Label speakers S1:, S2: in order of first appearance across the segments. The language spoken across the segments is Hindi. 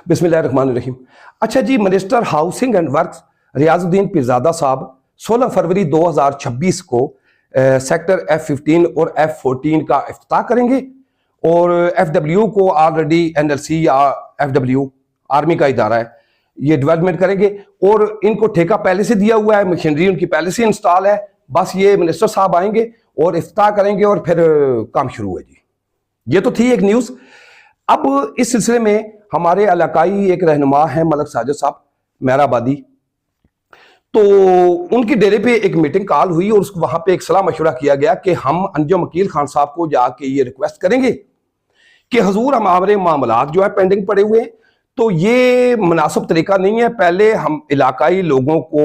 S1: बिस्मिल्लाहिर्रहमानिर्रहीम। अच्छा जी, minister housing and works Riyazuddin Peerzada साहब 16 फरवरी 2026 को सेक्टर F15 और F14 का इफ्तिताह करेंगे और FW को ऑलरेडी NLC या FW आर्मी का इदारा है, ये डेवलपमेंट करेंगे और इनको ठेका पहले से दिया हुआ है, मशीनरी उनकी पहले से इंस्टॉल है। बस ये मिनिस्टर साहब आएंगे और इफ्तिताह करेंगे और फिर काम शुरू है जी। ये तो थी एक न्यूज़। अब इस सिलसिले में हमारे इलाकाई एक रहनुमा है मलक साजिद साहब मेहराबादी, तो उनके डेरे पे एक मीटिंग कॉल हुई और उसको वहां पे एक सलाह मशवरा किया गया कि हम अंजुम अकील खान साहब को जाके ये रिक्वेस्ट करेंगे कि हजूर हमारे मामलात जो है पेंडिंग पड़े हुए हैं, तो ये मुनासिब तरीका नहीं है, पहले हम इलाकाई लोगों को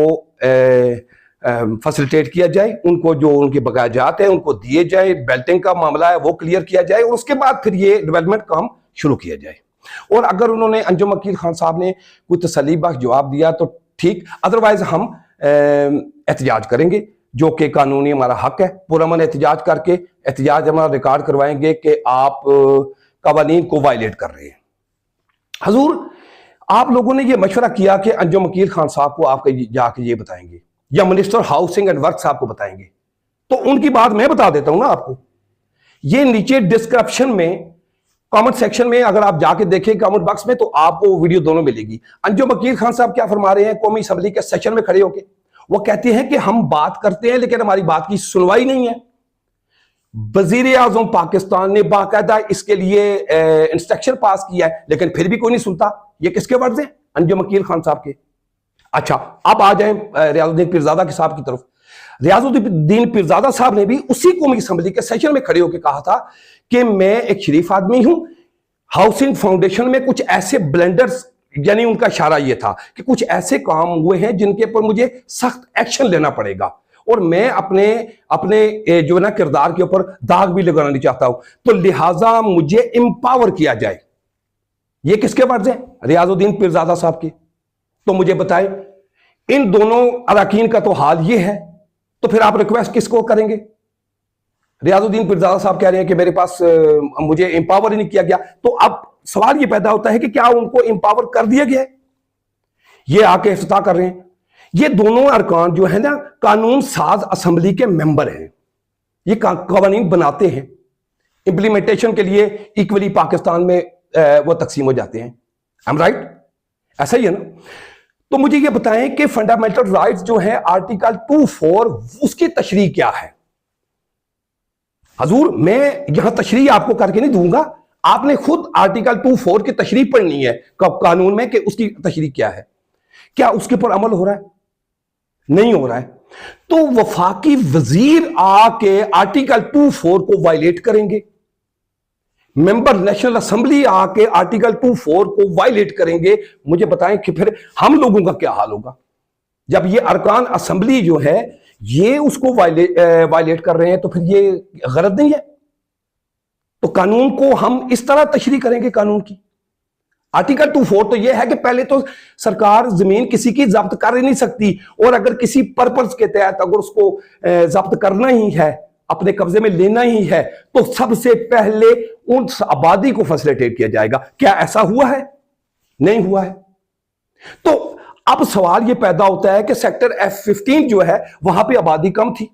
S1: फैसिलिटेट किया जाए, उनको जो उनके बकायाजात हैं उनको दिए जाए, बेल्टिंग का मामला है वो क्लियर किया जाए और उसके बाद फिर ये डेवलपमेंट काम शुरू किया जाए। और अगर उन्होंने अंजुम अकील खान साहब ने कोई तसल्ली बख्श जवाब दिया तो ठीक, अदरवाइज हम एहतजाज करेंगे, जो कि कानूनी हमारा हक है। पुरअमन एहतजाज करके एहतजाज हमारा रिकॉर्ड करवाएंगे कि आप कवानीन को वायलेट कर रहे हैं। हजूर, आप लोगों ने ये मशवरा किया कि अंजुम अकील खान साहब को आप जाके ये बताएंगे या मिनिस्टर हाउसिंग एंड वर्क साहब को बताएंगे, तो उनकी बात मैं बता देता हूं ना आपको। ये नीचे डिस्क्रिप्शन में कमेंट सेक्शन में अगर आप जाके देखें कमेंट बॉक्स में, तो आपको वीडियो दोनों मिलेगी। अंजुम अकील खान साहब क्या फरमा रहे हैं कौमी असम्बली के सेशन में खड़े होकर? वो कहते हैं कि हम बात करते हैं लेकिन हमारी बात की सुनवाई नहीं है। वजीर आजम पाकिस्तान ने बाकायदा इसके लिए इंस्ट्रक्शन पास किया है लेकिन फिर भी कोई नहीं सुनता। ये किसके वर्ड्स हैं? अंजुम अकील खान साहब के। अच्छा, अब आ जाए रियाजुद्दीन पीरजादा के साहब की तरफ। रियाजुद्दीन पीरजादा साहब ने भी उसी कौमी असम्बली के सेशन में खड़े होकर कहा था कि मैं एक शरीफ आदमी हूं, हाउसिंग फाउंडेशन में कुछ ऐसे ब्लेंडर्स, यानी उनका इशारा यह था कि कुछ ऐसे काम हुए हैं जिनके ऊपर मुझे सख्त एक्शन लेना पड़ेगा और मैं अपने अपने जो ना किरदार के ऊपर दाग भी लगाना नहीं चाहता हूं, तो लिहाजा मुझे एम्पावर किया जाए। ये किसके वर्ड्स हैं? रियाजुद्दीन पीरजादा साहब के। तो मुझे बताएं, इन दोनों अरकान का तो हाल ये है, तो फिर आप रिक्वेस्ट किसको करेंगे? रियाजुद्दीन पीरजादा साहब कह रहे हैं कि मेरे पास मुझे एम्पावर ही नहीं किया गया। तो अब सवाल ये पैदा होता है कि क्या उनको एम्पावर कर दिया गया है? ये आके इफ्तिताह कर रहे हैं। ये दोनों अरकान जो है ना, कानून साज असम्बली के मेंबर हैं, ये कवानीन बनाते हैं, इंप्लीमेंटेशन के लिए इक्वली पाकिस्तान में वो तकसीम हो जाते हैं। I'm right? ऐसा ही है ना? तो मुझे ये बताएं कि फंडामेंटल राइट्स जो है आर्टिकल 24 उसकी तशरीह क्या है? हजूर, मैं यहां तशरीह आपको करके नहीं दूंगा, आपने खुद आर्टिकल 24 की तशरीह पढ़नी है कानून में कि उसकी तशरीह क्या है। क्या उसके ऊपर अमल हो रहा है? नहीं हो रहा है। तो वफाकी वजीर आके आर्टिकल 24 को वायलेट करेंगे, मेंबर नेशनल असेंबली आके आर्टिकल 24 को वायलेट करेंगे। मुझे बताएं कि फिर हम लोगों का क्या हाल होगा जब ये अरकान असेंबली जो है ये उसको वायलेट कर रहे हैं? तो फिर ये गलत नहीं है? तो कानून को हम इस तरह तशरीह करेंगे कानून की। आर्टिकल 24 तो यह है कि पहले तो सरकार जमीन किसी की जब्त कर ही नहीं सकती, और अगर किसी पर्पस के तहत अगर उसको जब्त करना ही है, अपने कब्जे में लेना ही है, तो सबसे पहले उस आबादी को फैसिलिटेट किया जाएगा। क्या ऐसा हुआ है? नहीं हुआ है। तो अब सवाल यह पैदा होता है कि सेक्टर F15 जो है वहां पे आबादी कम थी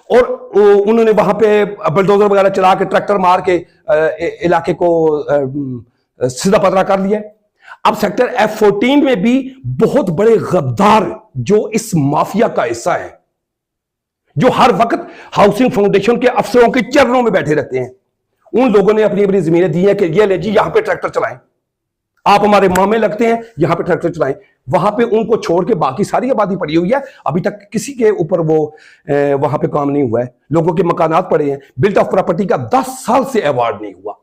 S1: और उन्होंने वहां पे बुलडोजर वगैरह चला के ट्रैक्टर मार के इलाके को सीधा पतरा कर लिया। अब सेक्टर F14 में भी बहुत बड़े गद्दार जो इस माफिया का हिस्सा है, जो हर वक्त हाउसिंग फाउंडेशन के अफसरों के चरणों में बैठे रहते हैं, उन लोगों ने अपनी अपनी जमीनें दी हैं कि ये ले जी, यहां पे ट्रैक्टर चलाएं, आप हमारे मामे लगते हैं, यहां पे ट्रैक्टर चलाएं। वहां पे उनको छोड़ के बाकी सारी आबादी पड़ी हुई है, अभी तक किसी के ऊपर वो वहां पे काम नहीं हुआ है। लोगों के मकानात पड़े हैं, बिल्ट ऑफ प्रॉपर्टी का 10 साल से अवार्ड नहीं हुआ,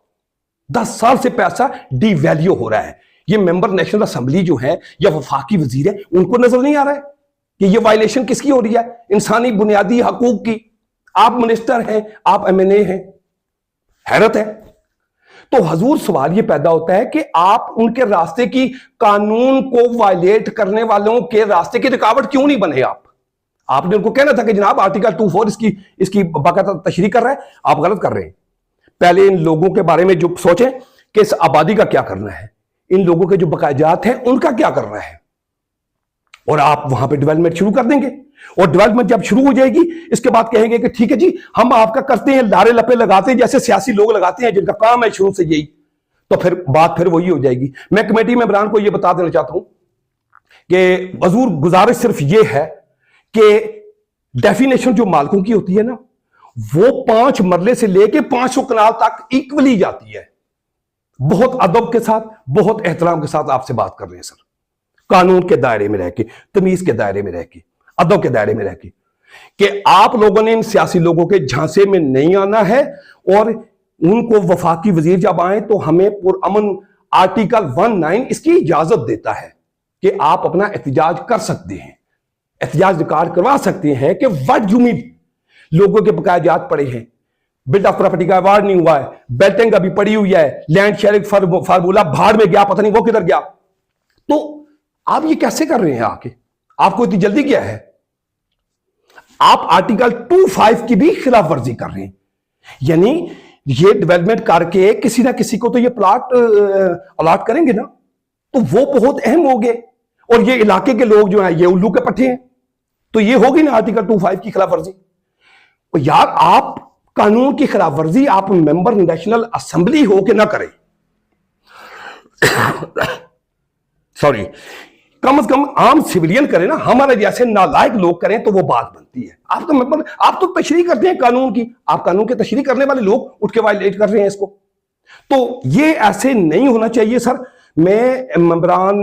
S1: 10 साल से पैसा डिवैल्यू हो रहा है। ये मेंबर नेशनल असेंबली जो है या वफाकी वजीर है, उनको नजर नहीं आ रहा है कि ये वायलेशन किसकी हो रही है? इंसानी बुनियादी हकूक की। आप मिनिस्टर हैं, आप MNA हैं, हैरत है। तो हजूर, सवाल ये पैदा होता है कि आप उनके रास्ते की, कानून को वायलेट करने वालों के रास्ते की रुकावट क्यों नहीं बने? आपने उनको कहना था कि जनाब आर्टिकल 24 इसकी बाकायदा तशरीह कर रहा है, आप गलत कर रहे हैं। पहले इन लोगों के बारे में जो सोचें कि इस आबादी का क्या करना है, इन लोगों के जो बकायाजात हैं उनका क्या करना है, और आप वहां पे डेवलपमेंट शुरू कर देंगे। और डेवलपमेंट जब शुरू हो जाएगी, इसके बाद कहेंगे कि ठीक है जी हम आपका करते हैं, लारे लपे लगाते हैं जैसे सियासी लोग लगाते हैं जिनका काम है शुरू से यही, तो फिर बात फिर वही हो जाएगी। मैं कमेटी मेंबरान को यह बता देना चाहता हूं कि हजूर गुजारिश सिर्फ यह है कि डेफिनेशन जो मालिकों की होती है ना, वो 5 मरले से लेके 500 कनाल तक इक्वली जाती है। बहुत अदब के साथ, बहुत एहतराम के साथ आपसे बात कर रहे हैं सर, कानून के दायरे में रह के, तमीज के दायरे में रह के, अदब के दायरे में रह के, कि आप लोगों ने इन सियासी लोगों के झांसे में नहीं आना है। और उनको वफाकी वजीर जब आए तो हमें पुरअमन आर्टिकल 19 इसकी इजाजत देता है कि आप अपना एहतजाज कर सकते हैं, एहतजाज रिकॉर्ड करवा सकते हैं कि वट जुमीद लोगों के बकायाजात पड़े हैं, बिल्ड ऑफ प्रॉपर्टी का अवार्ड नहीं हुआ है, बेल्टिंग अभी पड़ी हुई है, लैंड शेयरिंग फार्मूला भाड़ में गया, पता नहीं वो किधर गया। तो आप ये कैसे कर रहे हैं आके, आपको इतनी जल्दी क्या है? आप आर्टिकल 25 की भी खिलाफ वर्जी कर रहे हैं। यानी ये डेवलपमेंट करके किसी ना किसी को तो ये प्लाट अलॉट करेंगे ना, तो वो बहुत अहम हो गए। और ये इलाके के लोग जो हैं ये उल्लू के पट्टे हैं, तो ये होगी ना आर्टिकल 25 की खिलाफ वर्जी। और यार आप कानून की खिलाफ वर्जी आप मेंबर नेशनल असेंबली हो के ना करें, सॉरी, कम से कम आम सिविलियन करें ना, हमारे जैसे नालायक लोग करें तो वो बात बनती है। आप तो मेंबर, आप तो तशरीह करते हैं कानून की, आप कानून के तशरीह करने वाले लोग उठ के वायलेट कर रहे हैं इसको। तो ये ऐसे नहीं होना चाहिए सर। मैं मेंबरान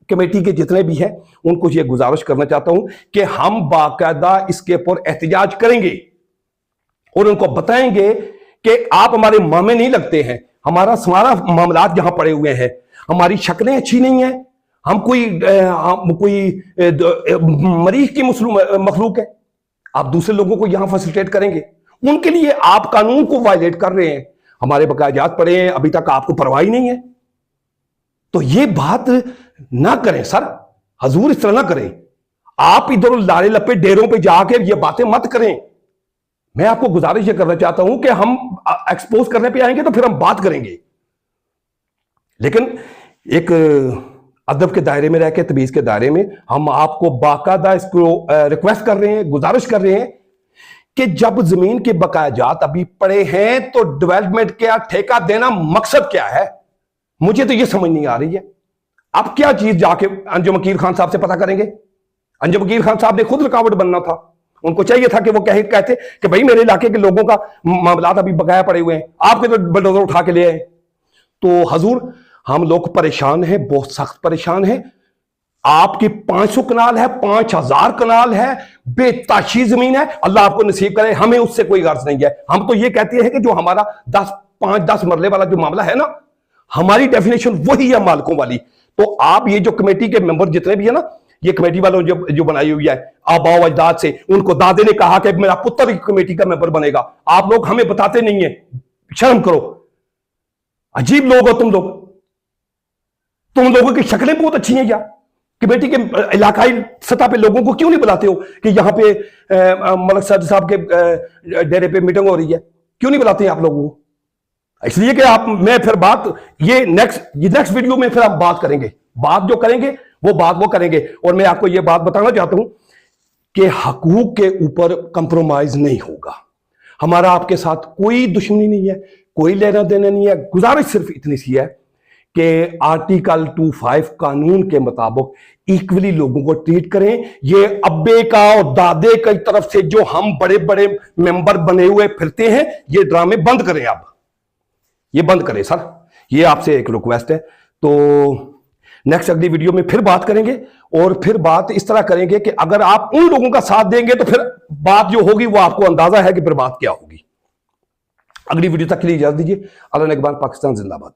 S1: कमेटी के जितने भी हैं उनको ये गुजारिश करना चाहता हूं कि हम बाकायदा इसके ऊपर एहतजाज करेंगे और उनको बताएंगे कि आप हमारे मामे नहीं लगते हैं, हमारा सारा मामलात जहां पड़े हुए हैं, हमारी शक्लें अच्छी नहीं है, हम कोई मरीज की मखलूक है, आप दूसरे लोगों को यहां फैसिलिटेट करेंगे, उनके लिए आप कानून को वायलेट कर रहे हैं। हमारे बकायाजात पड़े हैं, अभी तक आपको परवाह ही नहीं है। तो ये बात ना करें सर, हजूर इस तरह ना करें। आप इधर लारे लपे डेरों पे जाके ये बातें मत करें। मैं आपको गुजारिश ये करना चाहता हूं कि हम एक्सपोज करने पे आएंगे तो फिर हम बात करेंगे, लेकिन एक अदब के दायरे में रह के, तमीज के दायरे में हम आपको बाकायदा इसको रिक्वेस्ट कर रहे हैं, गुजारिश कर रहे हैं कि जब जमीन के बकायाजात अभी पड़े हैं तो डेवलपमेंट का ठेका देना मकसद क्या है? मुझे तो ये समझ नहीं आ रही है। आप क्या चीज जाके अंजुम वकील खान साहब से पता करेंगे? अंजुम वकील खान साहब ने खुद रुकावट बनना था, उनको चाहिए था कि वो कहते कि भाई मेरे इलाके के लोगों का मामलात अभी बकाया पड़े हुए हैं, आपके तो बलडोजर उठा के ले आए। तो हजूर हम लोग परेशान हैं, बहुत सख्त परेशान हैं। आपकी 500 कनाल है, 5000 कनाल है, बेताशी जमीन है, अल्लाह आपको नसीब करे, हमें उससे कोई गर्ज नहीं है। हम तो ये कहते हैं कि जो हमारा 5-10 मरले वाला जो मामला है ना, हमारी डेफिनेशन वही है मालिकों वाली। तो आप ये जो कमेटी के मेंबर जितने भी है ना, ये कमेटी वालों जो बनाई हुई है आबाओ अजदाद से, उनको दादे ने कहा कि मेरा पुत्र कमेटी का मेंबर बनेगा, आप लोग हमें बताते नहीं है, शर्म करो, अजीब लोग हो तुम लोग। तुम लोगों की शक्लें बहुत अच्छी हैं यार, कमेटी के इलाकाई सतह पे लोगों को क्यों नहीं बुलाते हो कि यहां पे मलक साहब के डेरे पे मीटिंग हो रही है, क्यों नहीं बुलाते हैं आप लोगों को? इसलिए कि आप, मैं फिर बात ये नेक्स्ट वीडियो में फिर हम बात करेंगे, बात जो करेंगे वो बात वो करेंगे। और मैं आपको ये बात बताना चाहता हूं कि हकूक के ऊपर कंप्रोमाइज नहीं होगा। हमारा आपके साथ कोई दुश्मनी नहीं है, कोई लेना देना नहीं है। गुजारिश सिर्फ इतनी सी है कि आर्टिकल 25 कानून के मुताबिक इक्वली लोगों को ट्रीट करें। ये अब्बे का और दादे की तरफ से जो हम बड़े बड़े मेंबर बने हुए फिरते हैं, ये ड्रामे बंद करें, अब ये बंद करें सर, ये आपसे एक रिक्वेस्ट है। तो नेक्स्ट अगली वीडियो में फिर बात करेंगे, और फिर बात इस तरह करेंगे कि अगर आप उन लोगों का साथ देंगे तो फिर बात जो होगी वो आपको अंदाजा है कि फिर बात क्या होगी। अगली वीडियो तक के लिए इजाजत दीजिए। अल्लाह ने अकबर, पाकिस्तान जिंदाबाद।